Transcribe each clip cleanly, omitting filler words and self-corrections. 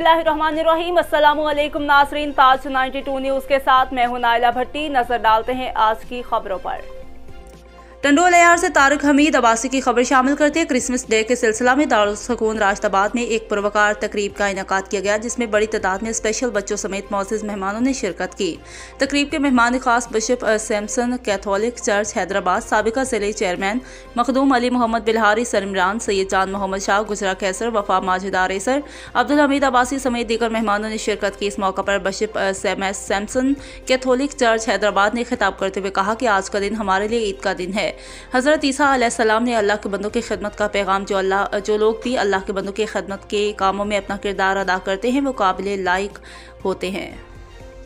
बिस्मिल्लाहिर्रहमानिर्रहीम। अस्सलामुअलैकुम नाज़रीन, ताज 92 न्यूज़ के साथ मैं हूं नाइला भट्टी। नजर डालते हैं आज की खबरों पर। टंडोल एआर से तारिक हमीद अब्बासी की खबर शामिल करते हैं। क्रिसमस डे के सिलसिला में दारुल सुकून राशिदाबाद में एक पुरवकार तकरीब का इनेकाद किया गया, जिसमें बड़ी तादाद में स्पेशल बच्चों समेत मौजूद मेहमानों ने शिरकत की। तकरीब के मेहमान खास bishop Samson Catholic church Hyderabad, साबिका जिले चेयरमैन मखदूम अली मोहम्मद बिलहारी सर इमरान, सैयद चांद मोहम्मद शाह गुजरा कैसर, वफा माजिद आरेसर, अब्दुल हमीद अब्बासी समेत दीगर मेहमानों ने शिरकत की। इस मौका पर bishop Samson Catholic church Hyderabad ने खिताब करते हुए कहा कि आज का दिन हमारे लिए ईद का दिन है। हज़रत ईसा अलैहिस्सलाम ने अल्लाह के बंदों की खिदमत का पैगाम जो लोग भी अल्लाह के बंदों की खिदमत के कामों में अपना किरदार अदा करते हैं वो काबिल लाइक होते हैं।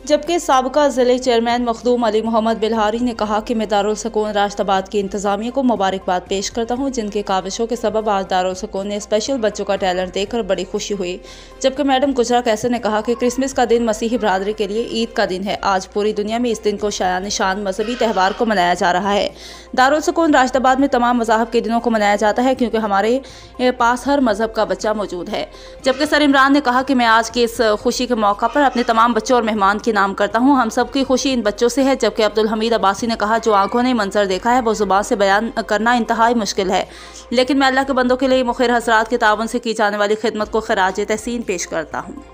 जबकि साबिका ज़िले चेयरमैन मखदूम अली मोहम्मद बिलहारी ने कहा कि मैं दारुल सुकून राशिदाबाद की इंतज़ामिया को मुबारकबाद पेश करता हूँ, जिनके काविशों के सबब आज दारुल सुकून ने स्पेशल बच्चों का टैलेंट देखकर बड़ी खुशी हुई। जबकि मैडम गुजरा कैसर ने कहा कि क्रिसमस का दिन मसीही बरादरी के लिए ईद का दिन है। आज पूरी दुनिया में इस दिन को शायान निशान मजहबी त्यौहार को मनाया जा रहा है। दारुल सुकून राशिदाबाद में तमाम मज़ाहब के दिनों को मनाया जाता है, क्योंकि हमारे पास हर मजहब का बच्चा मौजूद है। जबकि सर इमरान ने कहा कि मैं आज की इस खुशी के मौका पर अपने तमाम बच्चों और मेहमान के नाम करता हूँ। हम सबकी खुशी इन बच्चों से है। जबकि अब्दुल हमीद अब्बासी ने कहा, जो आंखों ने मंजर देखा है वो जुबान से बयान करना इंतहाई मुश्किल है, लेकिन मैं अल्लाह के बंदों के लिए मुखिर हजरात के तावन से की जाने वाली खिदमत को खराज तहसीन पेश करता हूँ।